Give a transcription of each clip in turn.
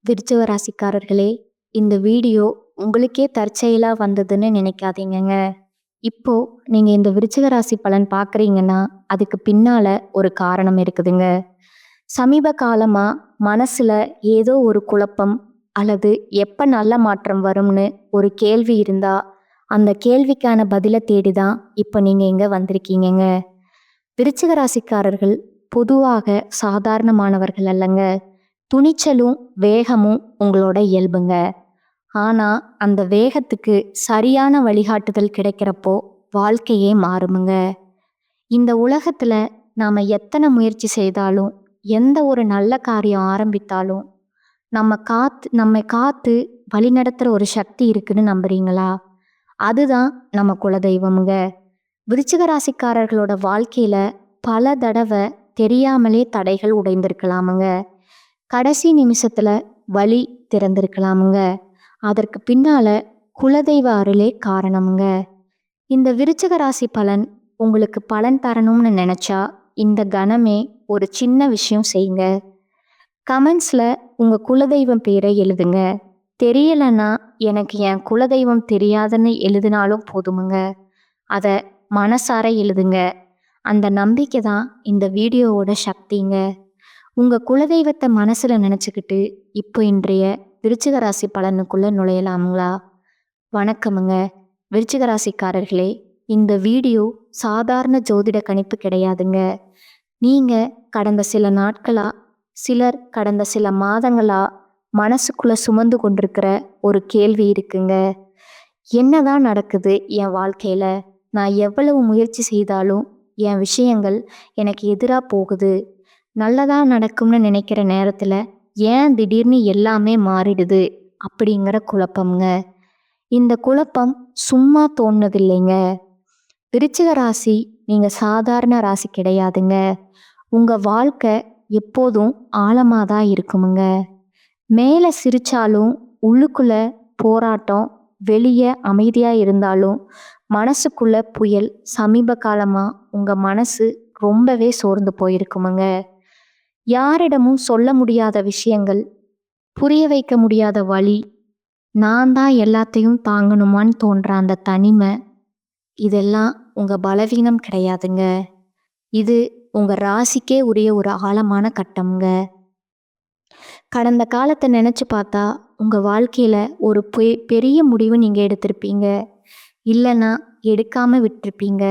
விருச்சிக ராசிக்காரர்களே, இந்த வீடியோ உங்களுக்கே தற்செயலா வந்ததுன்னு நினைக்காதீங்கங்க. இப்போ நீங்க இந்த விருச்சிக ராசி பலன் பார்க்குறீங்கன்னா, அதுக்கு பின்னால ஒரு காரணம் இருக்குதுங்க. சமீப காலமா மனசுல ஏதோ ஒரு குழப்பம் அல்லது எப்ப நல்ல மாற்றம் வரும்னு ஒரு கேள்வி இருந்தா, அந்த கேள்விக்கான பதில தேடி தான் இப்ப நீங்க இங்க வந்திருக்கீங்கங்க. விருச்சிக ராசிக்காரர்கள் பொதுவாக சாதாரணமானவர்கள் அல்லங்க. துணிச்சலும் வேகமும் உங்களோட இயல்புங்க. ஆனா அந்த வேகத்துக்கு சரியான வழிகாட்டுதல் கிடைக்கிறப்போ வாழ்க்கையே மாறுமுங்க. இந்த உலகத்துல நாம எத்தனை முயற்சி செய்தாலும், எந்த ஒரு நல்ல காரியம் ஆரம்பித்தாலும் நம்மை காத்து வழிநடத்துற ஒரு சக்தி இருக்குன்னு நம்புறீங்களா? அதுதான் நம்ம குலதெய்வமுங்க. விருச்சிக ராசிக்காரர்களோட வாழ்க்கையில பல தடவை தெரியாமலே தடைகள் உடைந்திருக்கலாமுங்க. கடைசி நிமிஷத்துல வழி திறந்திருக்கலாமுங்க. அதற்கு பின்னால குலதெய்வ அருளே காரணமுங்க. இந்த விருச்சிக ராசி பலன் உங்களுக்கு பலன் தரணும்னு நினைச்சா இந்த கணமே ஒரு சின்ன விஷயம் செய்யுங்க. கமெண்ட்ஸ்ல உங்க குலதெய்வம் பேரை எழுதுங்க. தெரியலன்னா எனக்கு என் குலதெய்வம் தெரியாதுன்னு எழுதினாலும் போதுமுங்க. அதை மனசார எழுதுங்க. அந்த நம்பிக்கை தான் இந்த வீடியோவோட சக்திங்க. உங்க குலதெய்வத்தை மனசுல நினைச்சுக்கிட்டு இப்போ இன்றைய விருச்சிக ராசி பலனுக்குள்ள நுழையலாமுங்களா? வணக்கமுங்க விருச்சிக ராசிக்காரர்களே. இந்த வீடியோ சாதாரண ஜோதிட கணிப்பு கிடையாதுங்க. நீங்க கடந்த சில நாட்களா, சிலர் கடந்த சில மாதங்களா மனசுக்குள்ள சுமந்து கொண்டிருக்கிற ஒரு கேள்வி இருக்குங்க. என்னதான் நடக்குது என் வாழ்க்கையில? நான் எவ்வளவு முயற்சி செய்தாலும் என் விஷயங்கள் எனக்கு எதிராக போகுது. நல்லதா நடக்கும்னு நினைக்கிற நேரத்துல ஏன் திடீர்னு எல்லாமே மாறிடுது அப்படிங்கிற குழப்பம்ங்க. இந்த குழப்பம் சும்மா தோணுதில்லைங்க. விருச்சிக ராசி நீங்க சாதாரண ராசி கிடையாதுங்க. உங்க வாழ்க்கை எப்போதும் ஆழமாதான் இருக்குமுங்க. மேலே சிரிச்சாலும் உள்ளுக்குள்ள போராட்டம், வெளியே அமைதியா இருந்தாலும் மனசுக்குள்ள புயல். சமீப காலமா உங்க மனசு ரொம்பவே சோர்ந்து போயிருக்குமுங்க. யாரிடமும் சொல்ல முடியாத விஷயங்கள், புரிய வைக்க முடியாத வழி, நான் தான் எல்லாத்தையும் தாங்கணுமான்னு தோன்ற அந்த தனிமை, இதெல்லாம் உங்க பலவீனம் கிடையாதுங்க. இது உங்க ராசிக்கே உரிய ஒரு ஆழமான கட்டம்ங்க. கடந்த காலத்தை நினைச்சு பார்த்தா உங்க வாழ்க்கையில ஒரு பெரிய முடிவு நீங்க எடுத்திருப்பீங்க. இல்லைன்னா எடுக்காம விட்டுருப்பீங்க.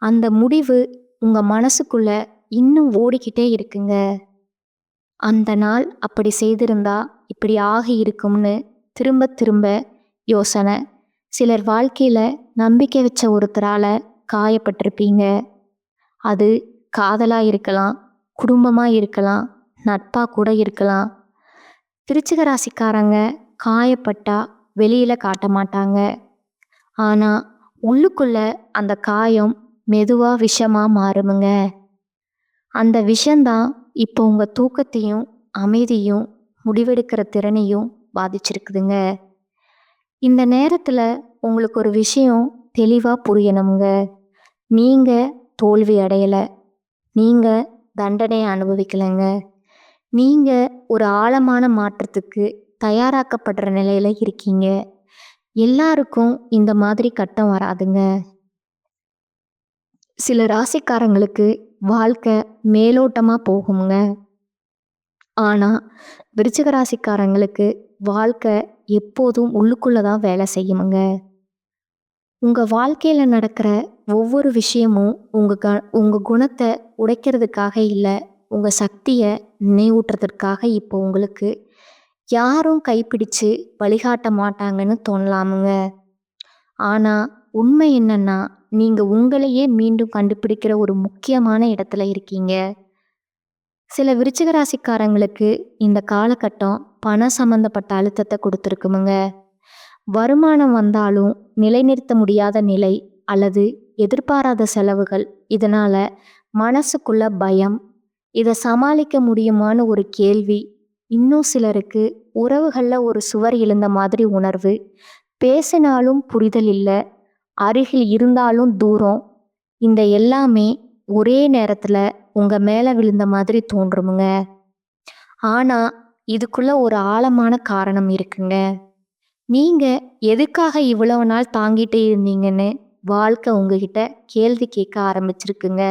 அந்த முடிவு உங்க மனசுக்குள்ள இன்னும் ஓடிக்கிட்டே இருக்குங்க. அந்த நாள் அப்படி செய்திருந்தா இப்படி ஆகி இருக்கும்னு திரும்ப திரும்ப யோசனை. சிலர் வாழ்க்கையில நம்பிக்கை வச்ச ஒருத்தரால காயப்பட்டிருப்பீங்க. அது காதலா இருக்கலாம், குடும்பமா இருக்கலாம், நட்பா கூட இருக்கலாம். விருச்சிக ராசிக்காரங்க காயப்பட்டா வெளியில காட்ட மாட்டாங்க. ஆனா உள்ளுக்குள்ள அந்த காயம் மெதுவா விஷமா மாறுமுங்க. அந்த விஷம்தான் இப்போ உங்க தூக்கத்தையும் அமைதியும் முடிவெடுக்கிற திறனையும் பாதிச்சிருக்குதுங்க. இந்த நேரத்துல உங்களுக்கு ஒரு விஷயம் தெளிவா புரியணுங்க. நீங்க தோல்வி அடையல, நீங்க தண்டனை அனுபவிக்கலைங்க. நீங்க ஒரு ஆழமான மாற்றத்துக்கு தயாராக்கப்படுற நிலையில இருக்கீங்க. எல்லாருக்கும் இந்த மாதிரி கட்டம் வராதுங்க. சில ராசிக்காரங்களுக்கு வாழ்க்கை மேலோட்டமா போகுங்க. ஆனா விருச்சிக ராசிக்காரங்களுக்கு வாழ்க்கை எப்போதும் உள்ளுக்குள்ளதான் வேலை செய்யுமுங்க. உங்க வாழ்க்கையில நடக்கிற ஒவ்வொரு விஷயமும் உங்க குணத்தை உடைக்கிறதுக்காக இல்லை, உங்க சக்தியை நினைவூட்டுறதுக்காக. இப்போ உங்களுக்கு யாரும் கைப்பிடிச்சு வழிகாட்ட மாட்டாங்கன்னு தோணலாமுங்க. ஆனா உண்மை என்னன்னா, நீங்க உங்களையே மீண்டும் கண்டுபிடிக்கிற ஒரு முக்கியமான இடத்துல இருக்கீங்க. சில விருச்சிக ராசிக்காரங்களுக்கு இந்த காலகட்டம் பண சம்பந்தப்பட்ட அழுத்தத்தை கொடுத்துருக்குமுங்க. வருமானம் வந்தாலும் நிலைநிறுத்த முடியாத நிலை அல்லது எதிர்பாராத செலவுகள். இதனால மனசுக்குள்ள பயம், இதை சமாளிக்க முடியுமான்னு ஒரு கேள்வி. இன்னும் சிலருக்கு உறவுகள்ல ஒரு சுவர் எழுந்த மாதிரி உணர்வு. பேசினாலும் புரிதல் இல்லை, அருகில் இருந்தாலும் தூரம். இந்த எல்லாமே ஒரே நேரத்துல உங்க மேல விழுந்த மாதிரி தோன்றுமுங்க. ஆனா இதுக்குள்ள ஒரு ஆழமான காரணம் இருக்குங்க. நீங்க எதுக்காக இவ்வளவு நாள் தாங்கிட்டு இருந்தீங்கன்னு வாழ்க்கை உங்ககிட்ட கேள்வி கேட்க ஆரம்பிச்சிருக்குங்க.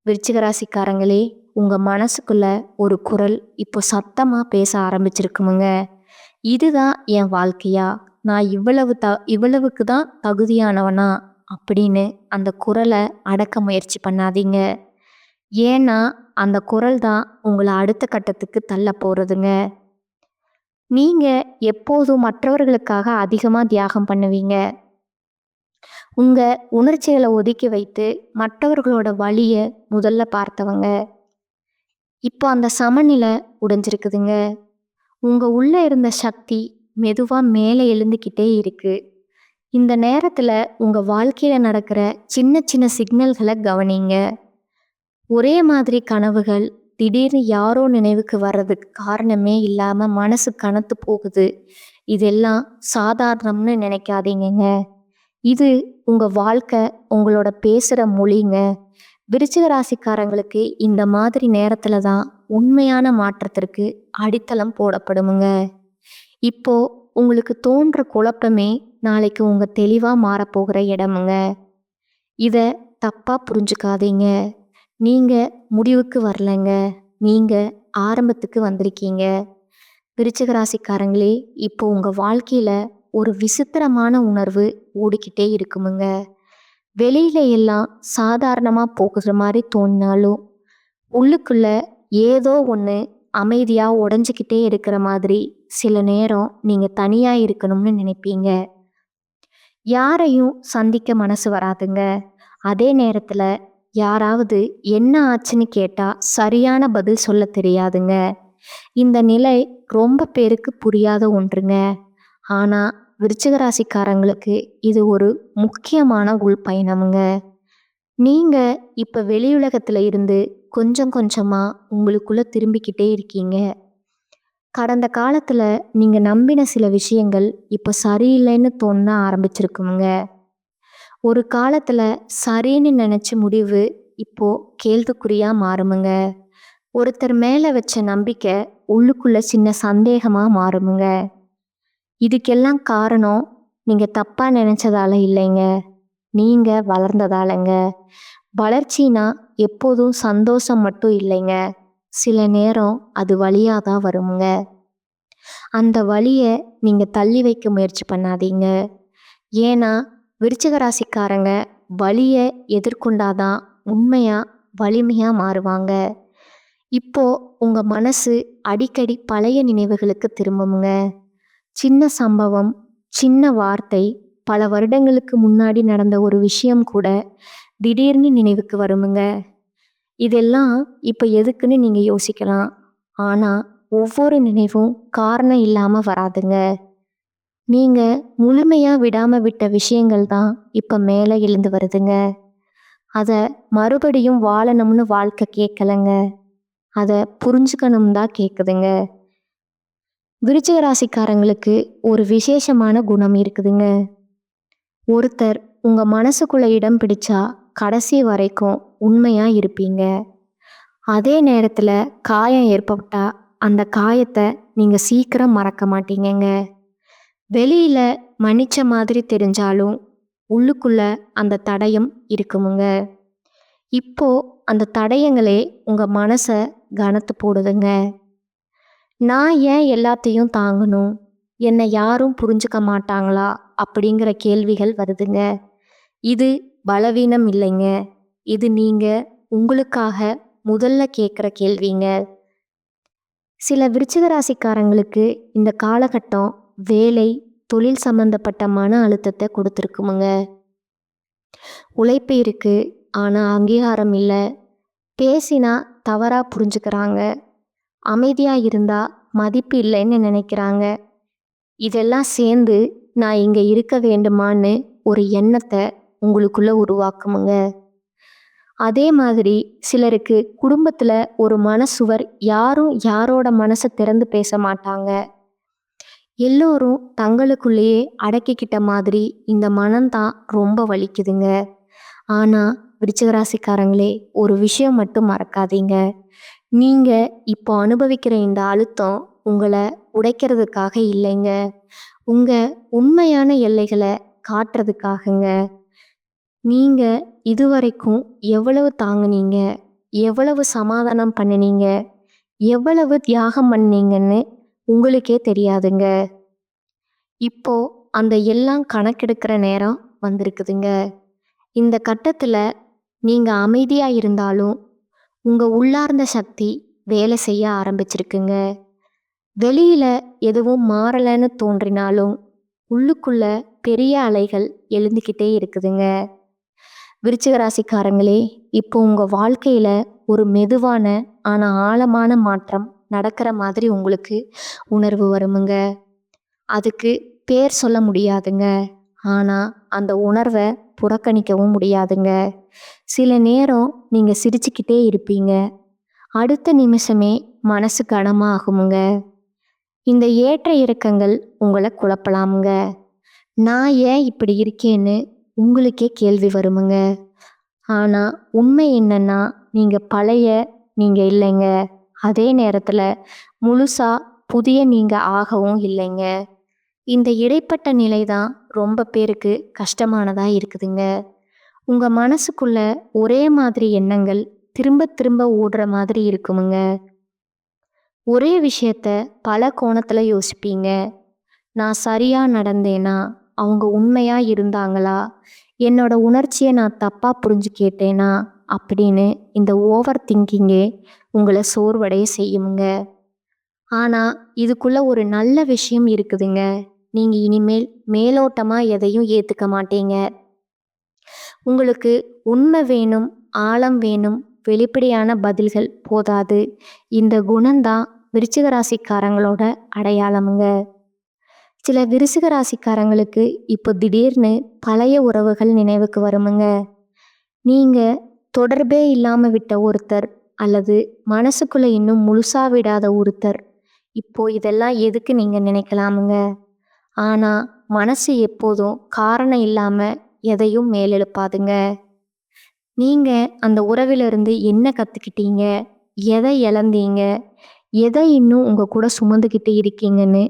விருச்சிக ராசிக்காரங்களே, உங்க மனசுக்குள்ள ஒரு குரல் இப்போ சத்தமா பேச ஆரம்பிச்சிருக்குமுங்க. இதுதான் என் வாழ்க்கையா? நான் இவ்வளவுக்கு தான் தகுதியானவனா? அப்படின்னு அந்த குரலை அடக்க முயற்சி பண்ணாதீங்க. ஏன்னா அந்த குரல் தான் உங்களை அடுத்த கட்டத்துக்கு தள்ள போறதுங்க. நீங்க எப்போதும் மற்றவர்களுக்காக அதிகமா தியாகம் பண்ணுவீங்க. உங்க உணர்ச்சிகளை ஒதுக்கி வைத்து மற்றவர்களோட வலிய முதல்ல பார்த்தவங்க. இப்போ அந்த சமநிலை உடைஞ்சிருக்குதுங்க. உங்க உள்ள இருந்த சக்தி மெதுவா மேலே எழுந்துக்கிட்டே இருக்கு. இந்த நேரத்துல உங்க வாழ்க்கையில நடக்கிற சின்ன சின்ன சிக்னல்களை கவனிங்க. ஒரே மாதிரி கனவுகள் திடீர்னு யாரோ நினைவுக்கு வர்றதுக்கு காரணமே இல்லாம மனசு கனத்து போகுது. இதெல்லாம் சாதாரணம்னு நினைக்காதீங்கங்க. இது உங்க வாழ்க்கை உங்களோட பேசுற மொழிங்க. விருச்சிக ராசிக்காரங்களுக்கு இந்த மாதிரி நேரத்துல தான் உண்மையான மாற்றத்திற்கு அடித்தளம் போடப்படுமுங்க. இப்போ உங்களுக்கு தோன்ற குழப்பமே நாளைக்கு உங்க தெளிவா மாறப்போகிற இடமுங்க. இத தப்பா புரிஞ்சுக்காதீங்க. நீங்க முடிவுக்கு வரலங்க. நீங்க ஆரம்பத்துக்கு வந்திருக்கீங்க. விருச்சிக ராசிக்காரங்களே, இப்போ உங்க வாழ்க்கையில ஒரு விசித்திரமான உணர்வு ஓடிக்கிட்டே இருக்குமுங்க. வெளியில எல்லாம் சாதாரணமா போகுற மாதிரி தோணினாலும் உள்ளுக்குள்ள ஏதோ ஒன்று அமைதியா உடைஞ்சிக்கிட்டே இருக்கிற மாதிரி சில நேரம் நீங்க தனியா இருக்கணும்னு நினைப்பீங்க. யாரையும் சந்திக்க மனசு வராதுங்க. அதே நேரத்துல யாராவது என்ன ஆச்சுன்னு கேட்டா சரியான பதில் சொல்ல தெரியாதுங்க. இந்த நிலை ரொம்ப பேருக்கு புரியாத ஒன்றுங்க. ஆனா விருச்சிக ராசிக்காரங்களுக்கு இது ஒரு முக்கியமான உள்பயணமுங்க. நீங்க இப்ப வெளியுலகத்துல இருந்து கொஞ்சம் கொஞ்சமா உங்களுக்குள்ள திரும்பிக்கிட்டே இருக்கீங்க. கடந்த காலத்துல நீங்க நம்பின சில விஷயங்கள் இப்ப சரியில்லைன்னு தோண ஆரம்பிச்சிருக்குங்க. ஒரு காலத்துல சரின்னு நினைச்ச முடிவு இப்போ கேள்விக்குறியா மாறுமுங்க. ஒருத்தர் மேல வச்ச நம்பிக்கை உள்ளுக்குள்ள சின்ன சந்தேகமா மாறுமுங்க. இதுக்கெல்லாம் காரணம் நீங்க தப்பா நினைச்சதால இல்லைங்க. நீங்க வளர்ந்ததாலங்க. வளர்ச்சினா எப்போதும் சந்தோஷம் மட்டும் இல்லைங்க. சில நேரம் அது வலியாதான் வருமுங்க. அந்த வலிய நீங்க தள்ளி வைக்க முயற்சி பண்ணாதீங்க. ஏன்னா விருச்சிக ராசிக்காரங்க வலிய எதிர்கொண்டாதான் உண்மையா வலிமையா மாறுவாங்க. இப்போ உங்க மனசு அடிக்கடி பழைய நினைவுகளுக்கு திரும்புமுங்க. சின்ன சம்பவம், சின்ன வார்த்தை, பல வருடங்களுக்கு முன்னாடி நடந்த ஒரு விஷயம் கூட திடீர்னு நினைவுக்கு வருமுங்க. இதெல்லாம் இப்ப எதுக்குன்னு நீங்க யோசிக்கலாம். ஆனா ஒவ்வொரு நினைவும் காரணம் இல்லாம வராதுங்க. நீங்க முழுமையா விடாம விட்ட விஷயங்கள் தான் இப்ப மேலே எழுந்து வருதுங்க. அத மறுபடியும் வாழணும்னு வாழ்க்கை கேட்கலங்க. அத புரிஞ்சுக்கணும் தான் கேக்குதுங்க. விருச்சிக ராசிக்காரங்களுக்கு ஒரு விசேஷமான குணம் இருக்குதுங்க. ஒருத்தர் உங்க மனசுக்குள்ள இடம் பிடிச்சா கடைசி வரைக்கும் உண்மையா இருப்பீங்க. அதே நேரத்துல காயம் ஏற்பட்டா அந்த காயத்தை நீங்க சீக்கிரம் மறக்க மாட்டீங்கங்க. வெளியில மன்னிச்ச மாதிரி தெரிஞ்சாலும் உள்ளுக்குள்ள அந்த தடயம் இருக்குமுங்க. இப்போ அந்த தடயங்களே உங்க மனசை கனத்து போடுதுங்க. நான் ஏன் எல்லாத்தையும் தாங்கணும்? என்னை யாரும் புரிஞ்சுக்க மாட்டாங்களா? அப்படிங்கிற கேள்விகள் வருதுங்க. இது பலவீனம் இல்லைங்க. இது நீங்க உங்களுக்காக முதல்ல கேட்குற கேள்விங்க. சில விருச்சிக ராசிக்காரங்களுக்கு இந்த காலகட்டம் வேலை, தொழில் சம்பந்தப்பட்ட மன அழுத்தத்தை கொடுத்துருக்குமுங்க. உழைப்பு இருக்கு, ஆனா அங்கீகாரம் இல்லை. பேசினா தவறா புரிஞ்சுக்கிறாங்க. அமைதியா இருந்தா மதிப்பு இல்லைன்னு நினைக்கிறாங்க. இதெல்லாம் சேர்ந்து நான் இங்க இருக்க வேண்டுமான்னு ஒரு எண்ணத்தை உங்களுக்குள்ள உருவாக்குமுங்க. அதே மாதிரி சிலருக்கு குடும்பத்துல ஒரு மனசுவர், யாரும் யாரோட மனசை திறந்து பேச மாட்டாங்க. எல்லோரும் தங்களுக்குள்ளேயே அடக்கிக்கிட்ட மாதிரி இந்த மனம்தான் ரொம்ப வலிக்குதுங்க. ஆனா விருச்சிக ராசிக்காரங்களே, ஒரு விஷயம் மட்டும் மறக்காதீங்க. நீங்க இப்போ அனுபவிக்கிற இந்த அழுத்தம் உங்களை உடைக்கிறதுக்காக இல்லைங்க. உங்க உண்மையான எல்லைகளை காட்டுறதுக்காகங்க. நீங்க இதுவரைக்கும் எவ்வளவு தாங்குனீங்க, எவ்வளவு சமாதானம் பண்ணுனீங்க, எவ்வளவு தியாகம் பண்ணீங்கன்னு உங்களுக்கே தெரியாதுங்க. இப்போ அந்த எல்லாம் கணக்கெடுக்கிற நேரம் வந்திருக்குதுங்க. இந்த கட்டத்துல நீங்க அமைதியா இருந்தாலும் உங்க உள்ளார்ந்த சக்தி வேலை செய்ய ஆரம்பிச்சிருக்குங்க. வெளியில எதுவும் மாறலைன்னு தோன்றினாலும் உள்ளுக்குள்ள பெரிய அலைகள் எழுந்துக்கிட்டே இருக்குதுங்க. விருச்சிக ராசிக்காரங்களே, இப்போ உங்க வாழ்க்கையில ஒரு மெதுவான ஆனா ஆழமான மாற்றம் நடக்கிற மாதிரி உங்களுக்கு உணர்வு வருமுங்க. அதுக்கு பேர் சொல்ல முடியாதுங்க. ஆனா அந்த உணர்வை புறக்கணிக்கவும் முடியாதுங்க. சில நேரம் நீங்க சிரிச்சுக்கிட்டே இருப்பீங்க. அடுத்த நிமிஷமே மனசு கனமா ஆகுமுங்க. இந்த ஏற்ற இறக்கங்கள் உங்களை குழப்பலாமுங்க. நான் ஏன் இப்படி இருக்கேன்னு உங்களுக்கே கேள்வி வருமுங்க. ஆனா உண்மை என்னன்னா, நீங்க பழைய நீங்க இல்லைங்க. அதே நேரத்துல முழுசா புதிய நீங்க ஆகவும் இல்லைங்க. இந்த இடைப்பட்ட நிலை தான் ரொம்ப பேருக்கு கஷ்டமானதா இருக்குதுங்க. உங்க மனசுக்குள்ள ஒரே மாதிரி எண்ணங்கள் திரும்ப திரும்ப ஓடுற மாதிரி இருக்குமுங்க. ஒரே விஷயத்த பல கோணத்துல யோசிப்பீங்க. நான் சரியா நடந்தேனா? அவங்க உண்மையா இருந்தாங்களா? என்னோட உணர்ச்சியை நான் தப்பா புரிஞ்சு கேட்டேனா? அப்படின்னு இந்த ஓவர் திங்கிங்கே உங்களை சோர்வடைய செய்யுமுங்க. ஆனா இதுக்குள்ள ஒரு நல்ல விஷயம் இருக்குதுங்க. நீங்க இனிமேல் மேலோட்டமா எதையும் ஏத்துக்க மாட்டீங்க. உங்களுக்கு உண்மை வேணும், ஆழம் வேணும், வெளிப்படையான பதில்கள் போதாது. இந்த குணம்தான் விருச்சிக ராசிக்காரங்களோட அடையாளமுங்க. சில விருச்சிக ராசிக்காரங்களுக்கு இப்போ திடீர்னு பழைய உறவுகள் நினைவுக்கு வருமுங்க. நீங்க தொடர்பே இல்லாம விட்ட ஒருத்தர் அல்லது மனசுக்குள்ள இன்னும் முழுசா விடாத ஒருத்தர். இப்போ இதெல்லாம் எதுக்கு நீங்க நினைக்கலாமுங்க. ஆனா மனசு எப்போதும் காரணம் இல்லாம எதையும் மேலெழுப்பாதுங்க. நீங்க அந்த உறவிலிருந்து என்ன கத்துக்கிட்டீங்க, எதை இழந்தீங்க, எதை இன்னும் உங்க கூட சுமந்துக்கிட்டு இருக்கீங்கன்னு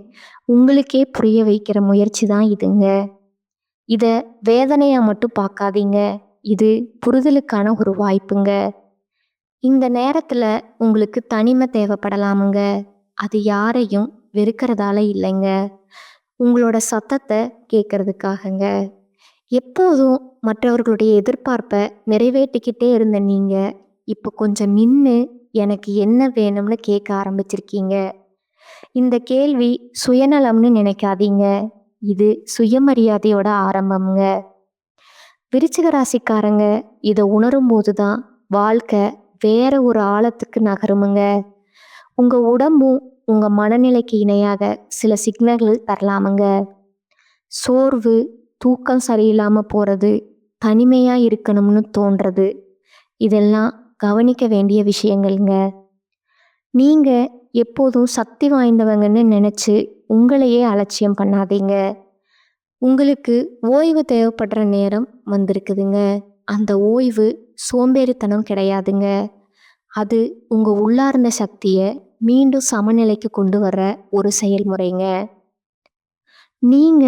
உங்களுக்கே புரிய வைக்கிற முயற்சி தான் இதுங்க. இத வேதனையா மட்டும் பார்க்காதீங்க. இது புரிதலுக்கான ஒரு வாய்ப்புங்க. இந்த நேரத்துல உங்களுக்கு தனிமை தேவைப்படலாமுங்க. அது யாரையும் வெறுக்கிறதால இல்லைங்க. உங்களோட சத்தத்தை கேட்கறதுக்காகங்க. எப்போதும் மற்றவர்களுடைய எதிர்பார்ப்பை நிறைவேற்றிக்கிட்டே இருந்த நீங்க இப்போ கொஞ்சம் நின்று எனக்கு என்ன வேணும்னு கேட்க ஆரம்பிச்சிருக்கீங்க. இந்த கேள்வி சுயநலம்னு நினைக்காதீங்க. இது சுயமரியாதையோட ஆரம்பம்ங்க. விருச்சிக ராசிக்காரங்க இதை உணரும் போதுதான் வாழ்க்கை வேற ஒரு ஆழத்துக்கு நகருமுங்க. உங்க உடம்பும் உங்க மனநிலைக்கு இணையாக சில சிக்னல்கள் தரலாமுங்க. சோர்வு, தூக்கம் சரியில்லாம போறது, தனிமையா இருக்கணும்னு தோன்றது, இதெல்லாம் கவனிக்க வேண்டிய விஷயங்கள்ங்க. நீங்க எப்போதும் சக்தி வாய்ந்தவங்கன்னு நினைச்சு உங்களையே அலட்சியம் பண்ணாதீங்க. உங்களுக்கு ஓய்வு தேவைப்படுற நேரம் வந்திருக்குதுங்க. அந்த ஓய்வு சோம்பேறித்தனம் கிடையாதுங்க. அது உங்க உள்ளார்ந்த சக்தியை மீண்டும் சமநிலைக்கு கொண்டு வர்ற ஒரு செயல்முறைங்க. நீங்க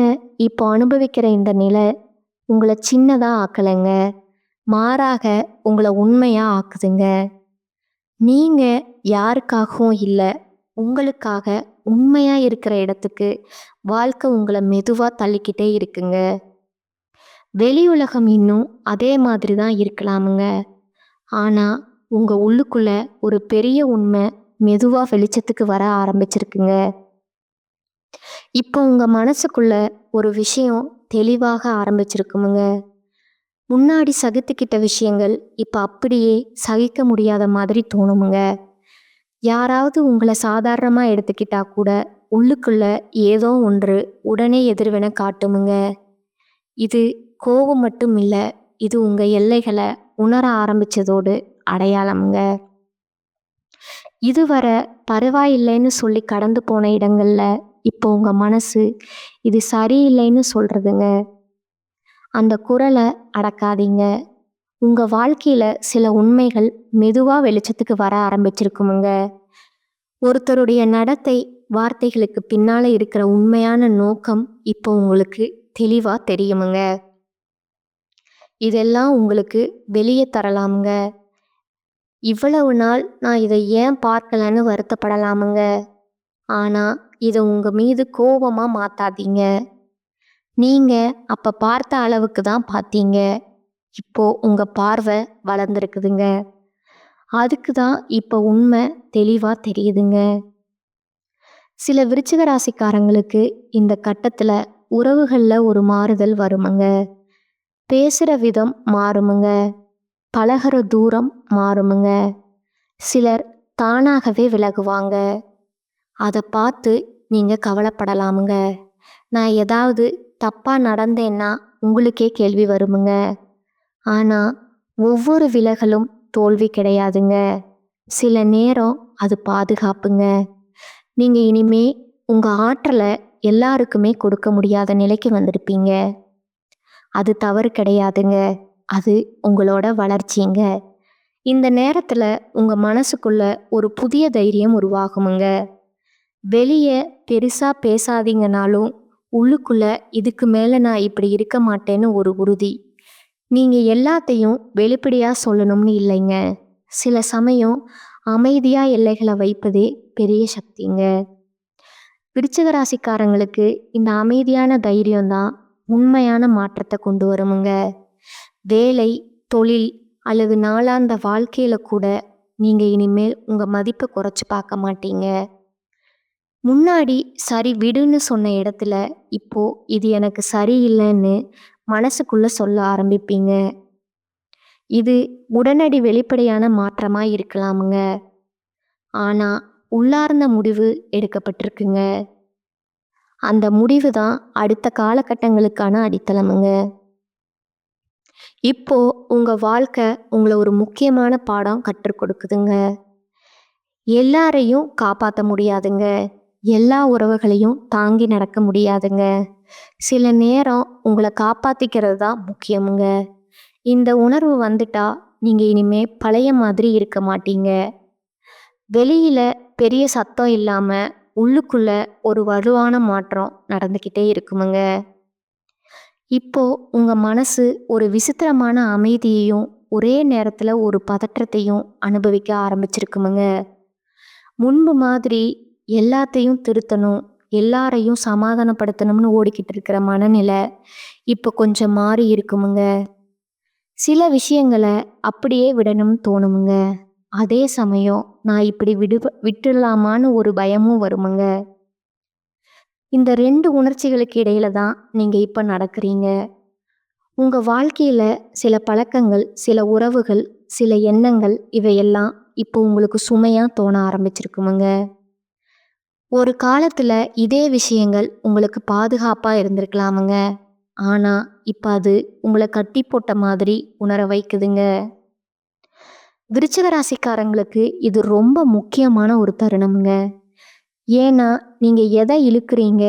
இப்போ அனுபவிக்கிற இந்த நிலை உங்களை சின்னதா ஆக்கலைங்க. மாறாக உங்களை உண்மையா ஆக்குதுங்க. நீங்க யாருக்காகவும் இல்லை, உங்களுக்காக உண்மையா இருக்கிற இடத்துக்கு வாழ்க்கை உங்களை மெதுவா தள்ளிக்கிட்டே இருக்குங்க. வெளி உலகம் இன்னும் அதே மாதிரி தான் இருக்கலாமுங்க. ஆனா உங்க உள்ளுக்குள்ள ஒரு பெரிய உண்மை மெதுவா வெளிச்சத்துக்கு வர ஆரம்பிச்சிருக்குங்க. இப்போ உங்க மனசுக்குள்ள ஒரு விஷயம் தெளிவாக ஆரம்பிச்சிருக்குமுங்க. முன்னாடி சகித்துக்கிட்ட விஷயங்கள் இப்போ அப்படியே சகிக்க முடியாத மாதிரி தோணுமுங்க. யாராவது உங்களை சாதாரணமாக எடுத்துக்கிட்டா கூட உள்ளுக்குள்ள ஏதோ ஒன்று உடனே எதிர்வினை காட்டுமுங்க. இது கோபம் மட்டும் இல்லை, இது உங்க எல்லைகளை உணர ஆரம்பிச்சதோடு அடையாளமுங்க. இதுவரை பரவாயில்லைன்னு சொல்லி கடந்து போன இடங்கள்ல இப்போ உங்க மனசு இது சரியில்லைன்னு சொல்றதுங்க. அந்த குரலை அடக்காதீங்க. உங்க வாழ்க்கையில சில உண்மைகள் மெதுவா வெளிச்சத்துக்கு வர ஆரம்பிச்சிருக்குமுங்க. ஒருத்தருடைய நடத்தை, வார்த்தைகளுக்கு பின்னால இருக்கிற உண்மையான நோக்கம் இப்போ உங்களுக்கு தெளிவா தெரியுமுங்க. இதெல்லாம் உங்களுக்கு வெளியே தரலாமுங்க. இவ்வளவு நாள் நான் இதை ஏன் பார்க்கலன்னு வருத்தப்படலாமுங்க. ஆனா இதை உங்க மீது கோபமா மாத்தாதீங்க. நீங்க அப்ப பார்த்த அளவுக்கு தான் பார்த்தீங்க. இப்போ உங்க பார்வை வளர்ந்துருக்குதுங்க. அதுக்கு தான் இப்போ உண்மை தெளிவா தெரியுதுங்க. சில விருச்சிக ராசிக்காரங்களுக்கு இந்த கட்டத்துல உறவுகள்ல ஒரு மாறுதல் வருமுங்க. பேசுற விதம் மாறுமுங்க. பழகுற தூரம் மாறுமுங்க. சிலர் தானாகவே விலகுவாங்க. அதை பார்த்து நீங்க கவலைப்படலாமுங்க. நான் ஏதாவது தப்பா நடந்தேன்னா உங்களுக்கே கேள்வி வருமுங்க. ஆனா ஒவ்வொரு விலகலும் தோல்வி கிடையாதுங்க. சில நேரம் அது பாதுகாப்புங்க. நீங்க இனிமே உங்க ஆற்றலை எல்லாருக்குமே கொடுக்க முடியாத நிலைக்கு வந்திருப்பீங்க. அது தவறு கிடையாதுங்க. அது உங்களோட வளர்ச்சிங்க. இந்த நேரத்துல உங்க மனசுக்குள்ள ஒரு புதிய தைரியம் உருவாகுமுங்க. வெளியே பெருசா பேசாதீங்கனாலும் உள்ளுக்குள்ள இதுக்கு மேல நான் இப்படி இருக்க மாட்டேன்னு ஒரு உறுதி. நீங்க எல்லாத்தையும் வெளிப்படையா சொல்லணும்னு இல்லைங்க. சில சமயம் அமைதியா எல்லைகளை வைப்பதே பெரிய சக்திங்க. விருச்சிக ராசிக்காரங்களுக்கு இந்த அமைதியான தைரியம் தான் உண்மையான மாற்றத்தை கொண்டு வருமுங்க. வேலை, தொழில் அல்லது நாளாந்த வாழ்க்கையில கூட நீங்க இனிமேல் உங்க மதிப்பை குறைச்சு பார்க்க மாட்டீங்க. முன்னாடி சரி விடுன்னு சொன்ன இடத்துல இப்போ இது எனக்கு சரியில்லைன்னு மனசுக்குள்ள சொல்ல ஆரம்பிப்பீங்க. இது உடனடி வெளிப்படையான மாற்றமா இருக்கலாமுங்க. ஆனா உள்ளார்ந்த முடிவு எடுக்கப்பட்டிருக்குங்க. அந்த முடிவு தான் அடுத்த காலகட்டங்களுக்கான அடித்தளமுங்க. இப்போ உங்க வாழ்க்கை உங்களை ஒரு முக்கியமான பாடம் கற்றுக் கொடுக்குதுங்க. எல்லாரையும் காப்பாற்ற முடியாதுங்க. எல்லா உறவுகளையும் தாங்கி நடக்க முடியாதுங்க. சில நேரம் உங்களை காப்பாத்திக்கிறது தான் முக்கியமுங்க. இந்த உணர்வு வந்துட்டா நீங்க இனிமே பழைய மாதிரி இருக்க மாட்டீங்க. வெளியில பெரிய சத்தம் இல்லாம உள்ளுக்குள்ள ஒரு வலுவான மாற்றம் நடந்துக்கிட்டே இருக்குமுங்க. இப்போ உங்க மனசு ஒரு விசித்திரமான அமைதியையும் ஒரே நேரத்துல ஒரு பதற்றத்தையும் அனுபவிக்க ஆரம்பிச்சிருக்குமுங்க. முன்பு மாதிரி எல்லாத்தையும் திருத்தணும், எல்லாரையும் சமாதானப்படுத்தணும்னு ஓடிக்கிட்டு இருக்கிற மனநிலை இப்போ கொஞ்சம் மாறி இருக்குமுங்க. சில விஷயங்களை அப்படியே விடணும்னு தோணுமுங்க. அதே சமயம் நான் இப்படி விட்டுடலாமான்னு ஒரு பயமும் வருமுங்க. இந்த 2 உணர்ச்சிகளுக்கு இடையில தான் நீங்க இப்ப நடக்கிறீங்க. உங்க வாழ்க்கையில சில பழக்கங்கள், சில உறவுகள், சில எண்ணங்கள் இவையெல்லாம் இப்போ உங்களுக்கு சுமையா தோண ஆரம்பிச்சிருக்குமுங்க. ஒரு காலத்துல இதே விஷயங்கள் உங்களுக்கு பாதுகாப்பா இருந்திருக்கலாமுங்க. ஆனா இப்ப அது உங்களை கட்டி போட்ட மாதிரி உணர வைக்குதுங்க. விருச்சிக ராசிக்காரங்களுக்கு இது ரொம்ப முக்கியமான ஒரு தருணம்ங்க. ஏன்னா நீங்க எதை இழுக்கிறீங்க,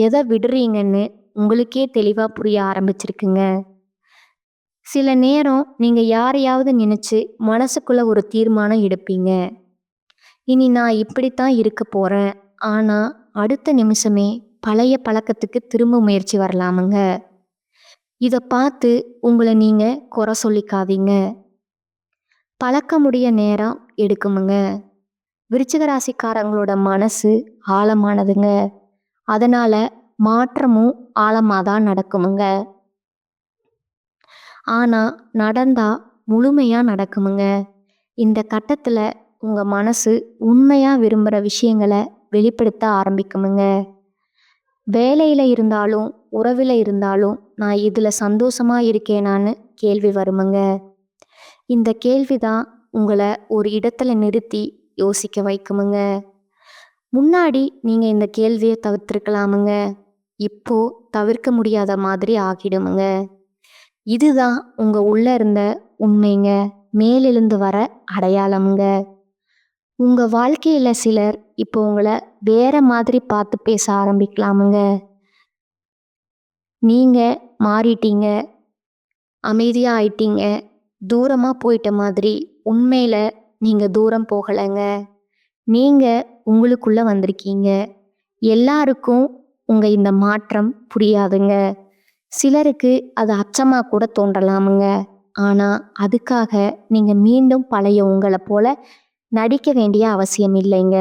எதை விடுறீங்கன்னு உங்களுக்கே தெளிவா புரிய ஆரம்பிச்சிருக்குங்க. சில நேரம் நீங்க யாரையாவது நினைச்சு மனசுக்குள்ள ஒரு தீர்மானம் எடுப்பீங்க. இனி நான் இப்படித்தான் இருக்க போறேன். ஆனா அடுத்த நிமிஷமே பழைய பழக்கத்துக்கு திரும்ப முயற்சி வரலாமுங்க. இதை பார்த்து உங்களை நீங்க குறை சொல்லிக்காதீங்க. பழக்கமுடைய நேரம் எடுக்குமுங்க. விருச்சிக ராசிக்காரங்களோட மனசு ஆழமானதுங்க. அதனால மாற்றமும் ஆழமாதான் நடக்குமுங்க. ஆனா நடந்தா முழுமையா நடக்குமுங்க. இந்த கட்டத்துல உங்க மனசு உண்மையா விரும்புற விஷயங்களை வெளிப்படுத்த ஆரம்பிக்குமுங்க. வேலையில இருந்தாலும் உறவில் இருந்தாலும் நான் இதுல சந்தோஷமா இருக்கேனான்னு கேள்வி வருமுங்க. இந்த கேள்விதான் உங்களை ஒரு இடத்துல நிறுத்தி யோசிக்க வைக்குமுங்க. முன்னாடி நீங்க இந்த கேள்வியை தவிர்த்திருக்கலாமுங்க. இப்போ தவிர்க்க முடியாத மாதிரி ஆகிடுமுங்க. இதுதான் உங்க உள்ள இருந்த உண்மைங்க, மேலெழுந்து வர அடையாளமுங்க. உங்க வாழ்க்கையில சிலர் இப்போ உங்களை வேற மாதிரி பார்த்து பேச ஆரம்பிக்கலாமுங்க. நீங்க மாறிட்டீங்க, அமைதியா ஆயிட்டீங்க, தூரமா போயிட்ட மாதிரி உண்மையில நீங்க தூரம் போகலைங்க. நீங்க உங்களுக்குள்ள வந்திருக்கீங்க. எல்லாருக்கும் உங்க இந்த மாற்றம் புரியாதுங்க. சிலருக்கு அது அச்சமா கூட தோன்றலாமுங்க. ஆனா அதுக்காக நீங்க மீண்டும் பழைய உங்கள போல நடிக்க வேண்டிய அவசியம் இல்லைங்க.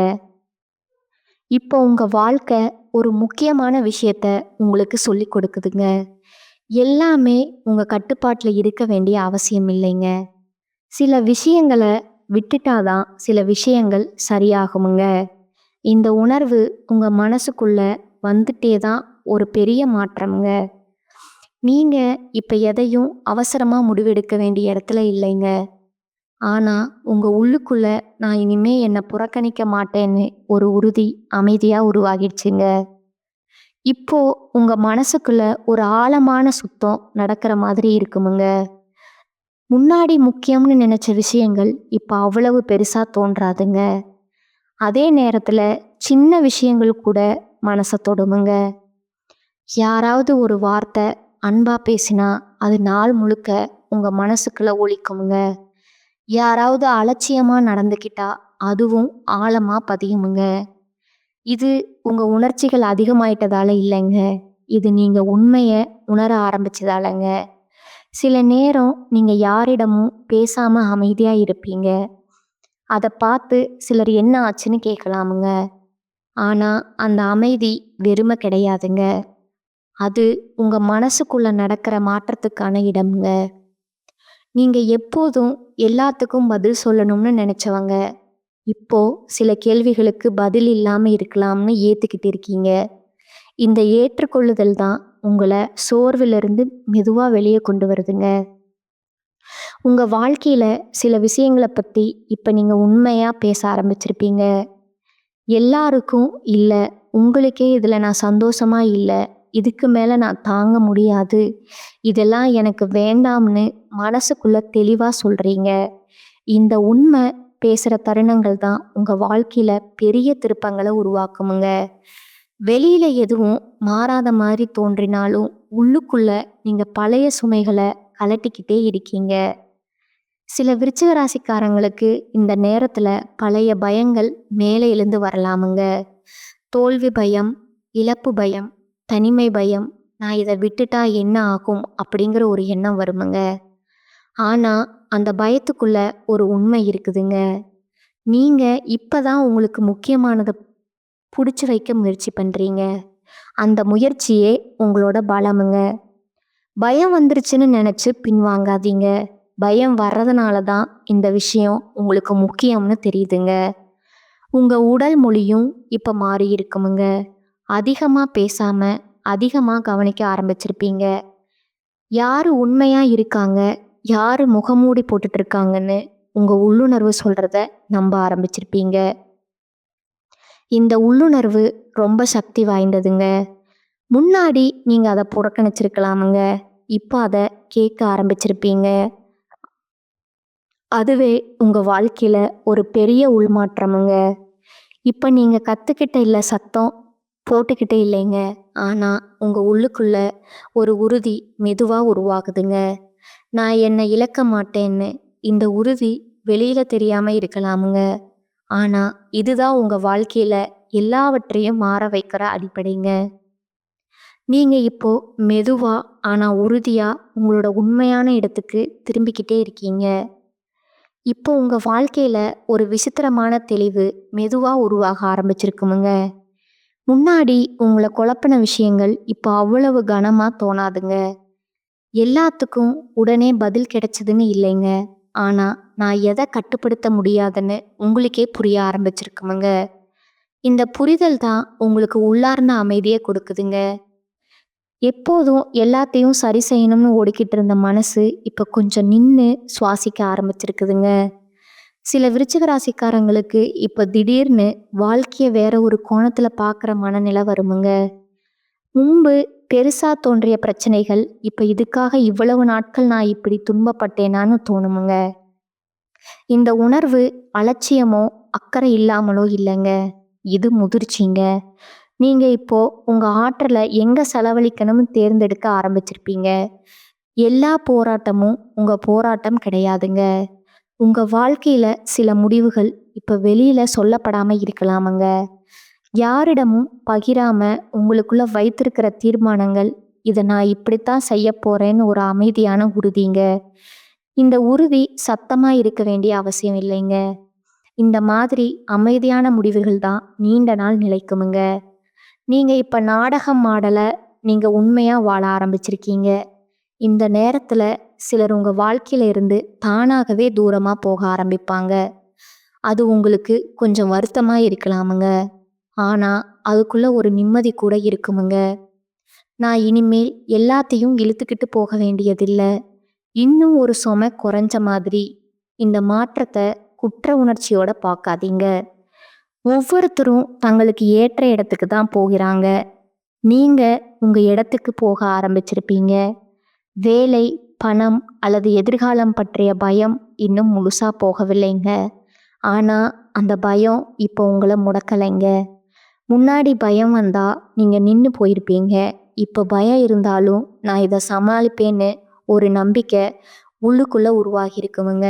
இப்போ உங்க வாழ்க்கை ஒரு முக்கியமான விஷயத்த உங்களுக்கு சொல்லிக் கொடுக்குதுங்க. எல்லாமே உங்க கட்டுப்பாட்டுல இருக்க வேண்டிய அவசியம் இல்லைங்க. சில விஷயங்கள விட்டுட்டாதான் சில விஷயங்கள் சரியாகுமுங்க. இந்த உணர்வு உங்க மனசுக்குள்ள வந்துட்டே தான் ஒரு பெரிய மாற்றம்ங்க. நீங்க இப்ப எதையும் அவசரமா முடிவெடுக்க வேண்டிய இடத்துல இல்லைங்க. ஆனா உங்க உள்ளுக்குள்ள நான் இனிமே என்னை புறக்கணிக்க மாட்டேன்னு ஒரு உறுதி அமைதியா உருவாகிடுச்சுங்க. இப்போ உங்க மனசுக்குள்ள ஒரு ஆழமான சுத்தம் நடக்கிற மாதிரி இருக்குமுங்க. முன்னாடி முக்கியம்னு நினைச்ச விஷயங்கள் இப்ப அவ்வளவு பெருசா தோன்றாதுங்க. அதே நேரத்துல சின்ன விஷயங்கள் கூட மனசை தொடுமுங்க. யாராவது ஒரு வார்த்தை அன்பா பேசினா அது நாள் முழுக்க உங்க மனசுக்குள்ள ஒலிக்குமுங்க. யாராவது அலட்சியமா நடந்துக்கிட்டா அதுவும் ஆழமா பதியுமுங்க. இது உங்க உணர்ச்சிகள் அதிகமாயிட்டதால இல்லைங்க. இது நீங்க உண்மைய உணர ஆரம்பிச்சதாலங்க. சில நேரம் நீங்க யாரிடமும் பேசாம அமைதியா இருப்பீங்க. அதை பார்த்து சிலர் என்ன ஆச்சுன்னு கேட்கலாமுங்க. ஆனா அந்த அமைதி வெறுமை கிடையாதுங்க. அது உங்க மனசுக்குள்ள நடக்கிற மாற்றத்துக்கான இடம்ங்க. நீங்க எப்போதும் எல்லாத்துக்கும் பதில் சொல்லணும்னு நினைச்சவங்க இப்போ சில கேள்விகளுக்கு பதில் இல்லாம இருக்கலாம்னு ஏத்துக்கிட்டு இருக்கீங்க. இந்த ஏற்றுக்கொள்ளுதல் தான் உங்களை சோர்விலிருந்து மெதுவா வெளியே கொண்டு வருதுங்க. உங்க வாழ்க்கையில சில விஷயங்களை பத்தி இப்ப நீங்க உண்மையா பேச ஆரம்பிச்சிருப்பீங்க. எல்லாருக்கும் இல்ல, உங்களுக்கே இதுல நான் சந்தோஷமா இல்ல, இதுக்கு மேல நான் தாங்க முடியாது, இதெல்லாம் எனக்கு வேண்டாம்னு மனசுக்குள்ள தெளிவா சொல்றீங்க. இந்த உண்மை பேசுற தருணங்கள் தான் உங்க வாழ்க்கையில பெரிய திருப்பங்களை உருவாக்குமுங்க. வெளியில எதுவும் மாறாத மாதிரி தோன்றினாலும் உள்ளுக்குள்ள நீங்க பழைய சுமைகளை கலட்டிக்கிட்டே இருக்கீங்க. சில விருச்சிக ராசிக்காரங்களுக்கு இந்த நேரத்துல பழைய பயங்கள் மேலே எழுந்து வரலாமுங்க. தோல்வி பயம், இழப்பு பயம், தனிமை பயம், நான் இதை விட்டுட்டா என்ன ஆகும் அப்படிங்கிற ஒரு எண்ணம் வருமுங்க. ஆனா அந்த பயத்துக்குள்ள ஒரு உண்மை இருக்குதுங்க. நீங்க இப்பதான் உங்களுக்கு முக்கியமானதை பிடிச்சி வைக்க முயற்சி பண்றீங்க. அந்த முயற்சியே உங்களோட பலமுங்க. பயம் வந்துருச்சுன்னு நினைச்சு பின்வாங்காதீங்க. பயம் வர்றதுனால தான் இந்த விஷயம் உங்களுக்கு முக்கியம்னு தெரியுதுங்க. உங்க உடல் மொழியும் இப்ப மாறி இருக்குமுங்க. அதிகமா பேசாம அதிகமா கவனிக்க ஆரம்பிச்சிருப்பீங்க. யாரு உண்மையா இருக்காங்க, யாரு முகமூடி போட்டுட்டு இருக்காங்கன்னு உங்க உள்ளுணர்வு சொல்றத நம்ப ஆரம்பிச்சிருப்பீங்க. இந்த உள்ளுணர்வு ரொம்ப சக்தி வாய்ந்ததுங்க. முன்னாடி நீங்க அதை புறக்கணிச்சிருக்கலாமுங்க. இப்போ அதை கேட்க ஆரம்பிச்சிருப்பீங்க. அதுவே உங்க வாழ்க்கையில ஒரு பெரிய உள்மாற்றமுங்க. இப்போ நீங்க கத்துக்கிட்ட இல்ல சத்தம் போட்டுக்கிட்டே இல்லைங்க. ஆனா உங்க உள்ளுக்குள்ள ஒரு உறுதி மெதுவா உருவாகுதுங்க. நான் என்னை இழக்க மாட்டேன்னு. இந்த உறுதி வெளியில தெரியாம இருக்கலாமுங்க. ஆனா இதுதான் உங்க வாழ்க்கையில எல்லாவற்றையும் மாற வைக்கிற அடிப்படைங்க. நீங்க இப்போ மெதுவா ஆனா உறுதியா உங்களோட உண்மையான இடத்துக்கு திரும்பிக்கிட்டே இருக்கீங்க. இப்போ உங்க வாழ்க்கையில ஒரு விசித்திரமான தெளிவு மெதுவா உருவாக ஆரம்பிச்சிருக்குமுங்க. முன்னாடி உங்களை குழப்பின விஷயங்கள் இப்போ அவ்வளவு கனமா தோணாதுங்க. எல்லாத்துக்கும் உடனே பதில் கிடைச்சதுன்னு இல்லைங்க. ஆனா நான் எதை கட்டுப்படுத்த முடியாதுன்னு உங்களுக்கே புரிய ஆரம்பிச்சிருக்குமுங்க. இந்த புரிதல் தான் உங்களுக்கு உள்ளார்ந்த அமைதியை கொடுக்குதுங்க. எப்போதும் எல்லாத்தையும் சரி செய்யணும்னு ஓடிக்கிட்டு இருந்த மனசு இப்போ கொஞ்சம் நின்று சுவாசிக்க ஆரம்பிச்சிருக்குதுங்க. சில விருச்சிக ராசிக்காரங்களுக்கு இப்போ திடீர்னு வாழ்க்கையை வேற ஒரு கோணத்துல பார்க்குற மனநிலை வருமுங்க. முன்பு பெருசா தோன்றிய பிரச்சனைகள் இப்போ இதுக்காக இவ்வளவு நாட்கள் நான் இப்படி துன்பப்பட்டேனான்னு தோணுமுங்க. இந்த உணர்வு அலட்சியமோ அக்கறை இல்லாமலோ இல்லைங்க. இது முதிர்ச்சிங்க. நீங்க இப்போ உங்க ஆற்றலை எங்க செலவழிக்கணும்னு தேர்ந்தெடுக்க ஆரம்பிச்சிருப்பீங்க. எல்லா போராட்டமும் உங்க போராட்டம் கிடையாதுங்க. உங்க வாழ்க்கையில சில முடிவுகள் இப்ப வெளியில சொல்லப்படாம இருக்கலாமுங்க. யாரிடமும் பகிராம உங்களுக்குள்ள வைத்திருக்கிற தீர்மானங்கள், இத நான் இப்படித்தான் செய்யப் போறேன்னு ஒரு அமைதியான உறுதிங்க. இந்த உறுதி சத்தமா இருக்க வேண்டிய அவசியம் இல்லைங்க. இந்த மாதிரி அமைதியான முடிவுகள் தான் நீண்ட நாள் நிலைக்குமுங்க. நீங்க இப்ப நாடகம் ஆடல, நீங்க உண்மையா வாழ ஆரம்பிச்சிருக்கீங்க. இந்த நேரத்துல சிலர் உங்க வாழ்க்கையில இருந்து தானாகவே தூரமா போக ஆரம்பிப்பாங்க. அது உங்களுக்கு கொஞ்சம் வருத்தமா இருக்கலாமுங்க. ஆனா அதுக்குள்ள ஒரு நிம்மதி கூட இருக்குமுங்க. நான் இனிமேல் எல்லாத்தையும் இழுத்துக்கிட்டு போக வேண்டியதில்ல. இன்னும் ஒரு சுமை குறைஞ்ச மாதிரி. இந்த மாற்றத்தை குற்ற உணர்ச்சியோட பார்க்காதீங்க. ஒவ்வொருத்தரும் தங்களுக்கு ஏற்ற இடத்துக்கு தான் போகிறாங்க. நீங்க உங்க இடத்துக்கு போக ஆரம்பிச்சிருப்பீங்க. வேலை, பணம் அல்லது எதிர்காலம் பற்றிய பயம் இன்னும் முழுசா போகவில்லைங்க. ஆனா அந்த பயம் இப்போ உங்களை முடக்கலைங்க. முன்னாடி பயம் வந்தா நீங்க நின்று போயிருப்பீங்க. இப்போ பயம் இருந்தாலும் நான் இதை சமாளிப்பேன்னு ஒரு நம்பிக்கை உள்ளுக்குள்ள உருவாகி இருக்குமுங்க.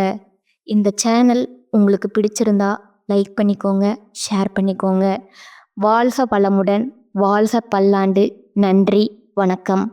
இந்த சேனல் உங்களுக்கு பிடிச்சிருந்தா லைக் பண்ணிக்கோங்க, ஷேர் பண்ணிக்கோங்க. வாழ்க வளமுடன், வாழ்க பல்லாண்டு. நன்றி, வணக்கம்.